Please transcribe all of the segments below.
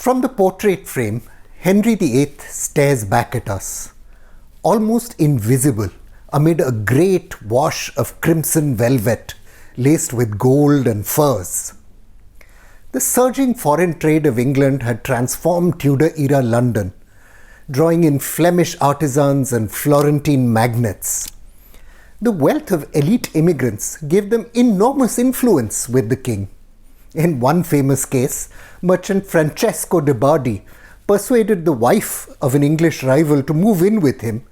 From the portrait frame, Henry VIII stares back at us, almost invisible amid a great wash of crimson velvet laced with gold and furs. The surging foreign trade of England had transformed Tudor-era London, drawing in Flemish artisans and Florentine magnates. The wealth of elite immigrants gave them enormous influence with the king. In one famous case, merchant Francesco de Bardi persuaded the wife of an English rival to move in with him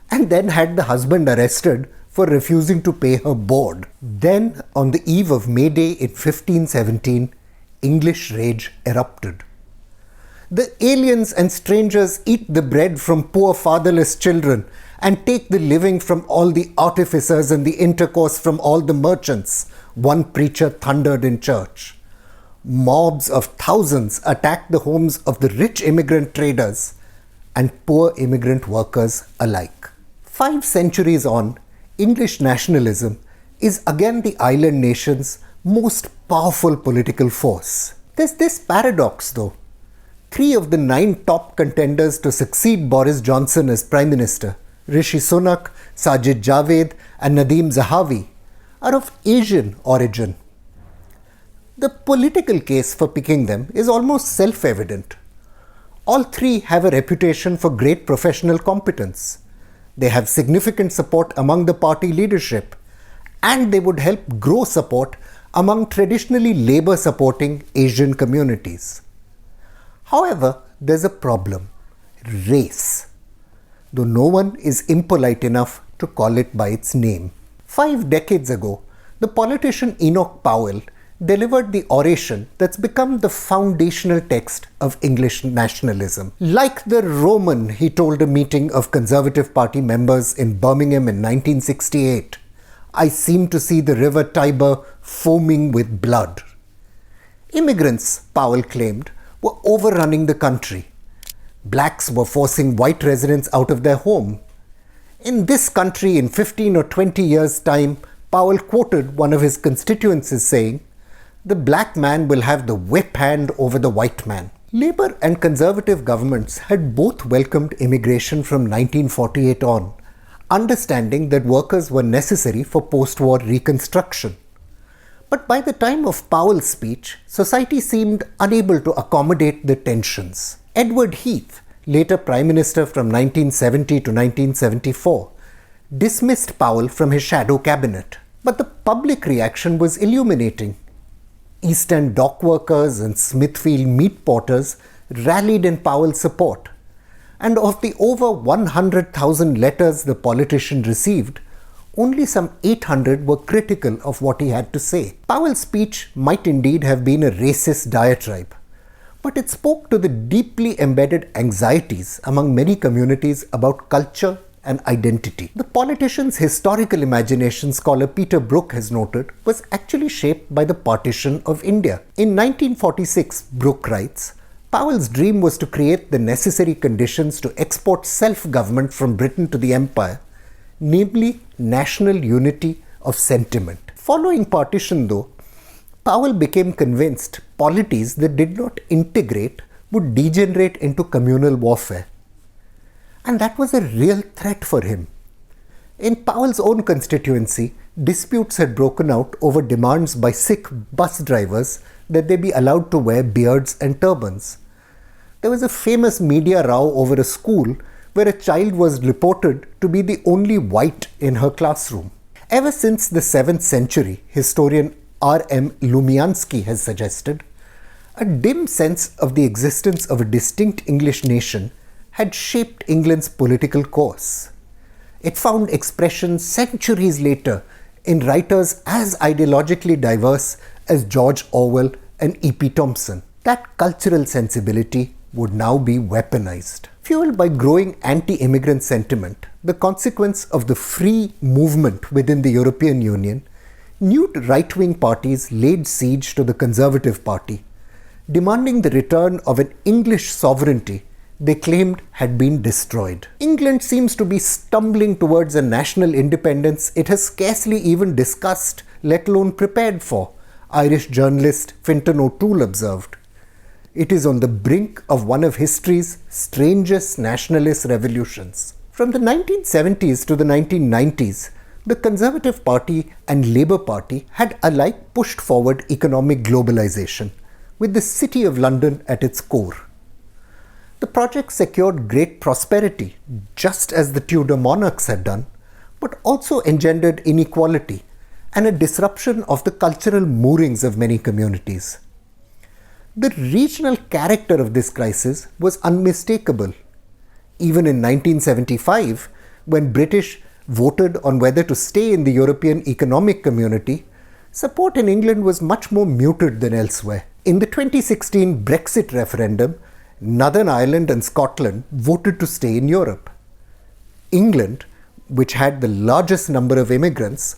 and then had the husband arrested for refusing to pay her board. Then, on the eve of May Day in 1517, English rage erupted. The aliens and strangers eat the bread from poor fatherless children and take the living from all the artificers and the intercourse from all the merchants, one preacher thundered in church. Mobs of thousands attacked the homes of the rich immigrant traders and poor immigrant workers alike. 5 centuries on, English nationalism is again the island nation's most powerful political force. There's this paradox though. 3 of the 9 top contenders to succeed Boris Johson as Prime Minister, Rishi Sunak, Sajid Javid and Nadhim Zahawi, are of Asian origin. The political case for picking them is almost self-evident. All 3 have a reputation for great professional competence. They have significant support among the party leadership, and they would help grow support among traditionally Labour-supporting Asian communities. However, there's a problem: race, though no one is impolite enough to call it by its name. 5 decades ago, the politician Enoch Powell delivered the oration that's become the foundational text of English nationalism. Like the Roman, he told a meeting of Conservative Party members in Birmingham in 1968, "I seem to see the river Tiber foaming with blood." Immigrants, Powell claimed, were overrunning the country. Blacks were forcing white residents out of their home. In this country, in 15 or 20 years' time, Powell quoted one of his constituents as saying, "The black man will have the whip hand over the white man." Labour and Conservative governments had both welcomed immigration from 1948 on, understanding that workers were necessary for post-war reconstruction. But by the time of Powell's speech, society seemed unable to accommodate the tensions. Edward Heath, later Prime Minister from 1970 to 1974, dismissed Powell from his shadow cabinet. But the public reaction was illuminating. East End dock workers and Smithfield meat porters rallied in Powell's support. And of the over 100,000 letters the politician received, only some 800 were critical of what he had to say. Powell's speech might indeed have been a racist diatribe, but it spoke to the deeply embedded anxieties among many communities about culture and identity. The politician's historical imagination, scholar Peter Brook has noted, was actually shaped by the partition of India. In 1946, Brook writes, Powell's dream was to create the necessary conditions to export self-government from Britain to the Empire, namely national unity of sentiment. Following partition though, Powell became convinced polities that did not integrate would degenerate into communal warfare. And that was a real threat for him. In Powell's own constituency, disputes had broken out over demands by Sikh bus drivers that they be allowed to wear beards and turbans. There was a famous media row over a school where a child was reported to be the only white in her classroom. Ever since the 7th century, historian R.M. Lumiansky has suggested, a dim sense of the existence of a distinct English nation had shaped England's political course. It found expression centuries later in writers as ideologically diverse as George Orwell and E.P. Thompson. That cultural sensibility would now be weaponized. Fueled by growing anti-immigrant sentiment, the consequence of the free movement within the European Union, new right-wing parties laid siege to the Conservative Party, demanding the return of an English sovereignty they claimed had been destroyed. England seems to be stumbling towards a national independence it has scarcely even discussed, let alone prepared for, Irish journalist Fintan O'Toole observed. it is on the brink of one of history's strangest nationalist revolutions. From the 1970s to the 1990s, the Conservative Party and Labour Party had alike pushed forward economic globalization, with the City of London at its core. The project secured great prosperity, just as the Tudor monarchs had done, but also engendered inequality and a disruption of the cultural moorings of many communities. The regional character of this crisis was unmistakable. Even in 1975, when British voted on whether to stay in the European Economic Community, support in England was much more muted than elsewhere. In the 2016 Brexit referendum, Northern Ireland and Scotland voted to stay in Europe. England, which had the largest number of immigrants,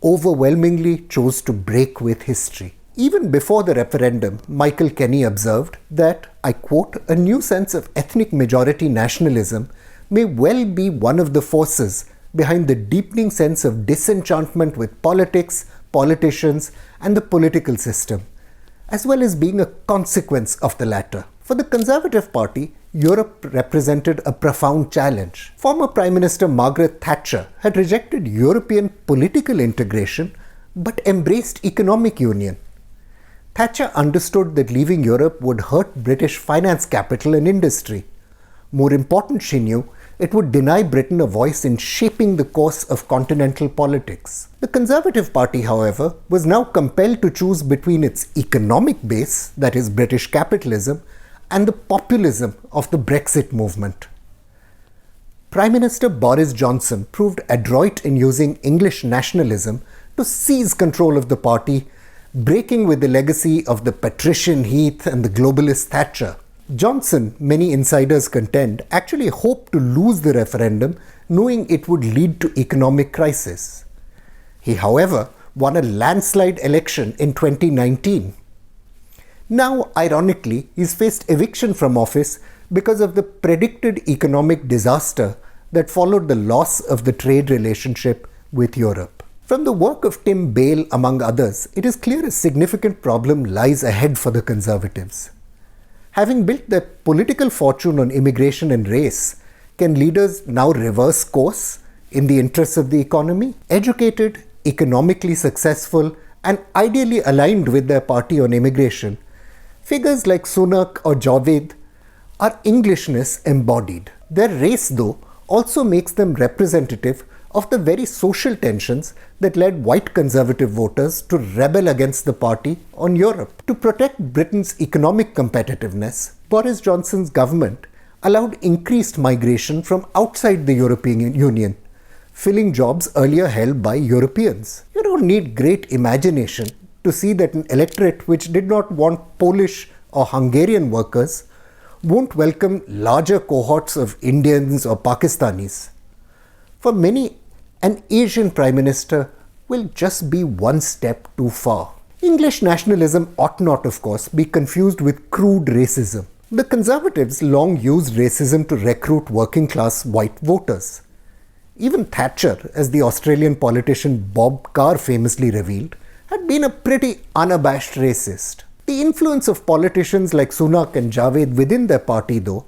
overwhelmingly chose to break with history. Even before the referendum, Michael Kenny observed that, I quote, "a new sense of ethnic majority nationalism may well be one of the forces behind the deepening sense of disenchantment with politics, politicians, and the political system, as well as being a consequence of the latter." For the Conservative Party, Europe represented a profound challenge. Former Prime Minister Margaret Thatcher had rejected European political integration but embraced economic union. Thatcher understood that leaving Europe would hurt British finance capital and industry. More important, she knew, it would deny Britain a voice in shaping the course of continental politics. The Conservative Party, however, was now compelled to choose between its economic base, that is British capitalism, and the populism of the Brexit movement. Prime Minister Boris Johson proved adroit in using English nationalism to seize control of the party, breaking with the legacy of the patrician Heath and the globalist Thatcher. Johnson, many insiders contend, actually hoped to lose the referendum, knowing it would lead to economic crisis. He, however, won a landslide election in 2019. Now, ironically, he's faced eviction from office because of the predicted economic disaster that followed the loss of the trade relationship with Europe. From the work of Tim Bale, among others, it is clear a significant problem lies ahead for the Conservatives. Having built their political fortune on immigration and race, can leaders now reverse course in the interests of the economy? Educated, economically successful, and ideally aligned with their party on immigration, figures like Sunak or Javid are Englishness embodied. Their race, though, also makes them representative of the very social tensions that led white conservative voters to rebel against the party on Europe. To protect Britain's economic competitiveness, Boris Johnson's government allowed increased migration from outside the European Union, filling jobs earlier held by Europeans. You don't need great imagination to see that an electorate which did not want Polish or Hungarian workers won't welcome larger cohorts of Indians or Pakistanis. For many, an Asian Prime Minister will just be one step too far. English nationalism ought not, of course, be confused with crude racism. The Conservatives long used racism to recruit working-class white voters. Even Thatcher, as the Australian politician Bob Carr famously revealed, had been a pretty unabashed racist. The influence of politicians like Sunak and Javed within their party, though,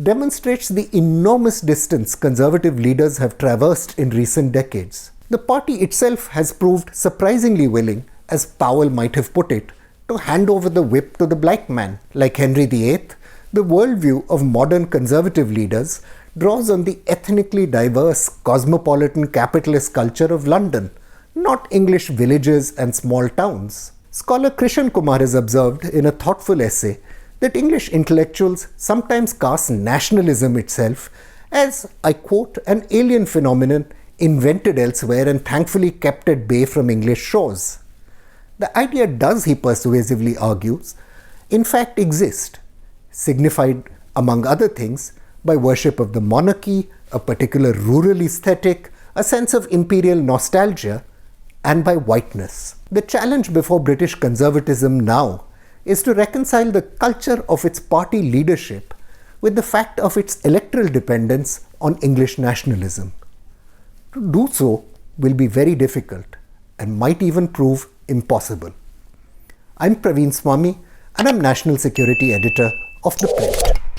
demonstrates the enormous distance Conservative leaders have traversed in recent decades. The party itself has proved surprisingly willing, as Powell might have put it, to hand over the whip to the black man. Like Henry VIII, the worldview of modern Conservative leaders draws on the ethnically diverse, cosmopolitan capitalist culture of London, not English villages and small towns. Scholar Krishan Kumar has observed in a thoughtful essay that English intellectuals sometimes cast nationalism itself as, I quote, an alien phenomenon invented elsewhere and thankfully kept at bay from English shores. The idea does, he persuasively argues, in fact exist, signified, among other things, by worship of the monarchy, a particular rural aesthetic, a sense of imperial nostalgia, and by whiteness. The challenge before British conservatism now is to reconcile the culture of its party leadership with the fact of its electoral dependence on English nationalism. To do so will be very difficult and might even prove impossible. I'm Praveen Swami, and I'm National Security Editor of ThePrint.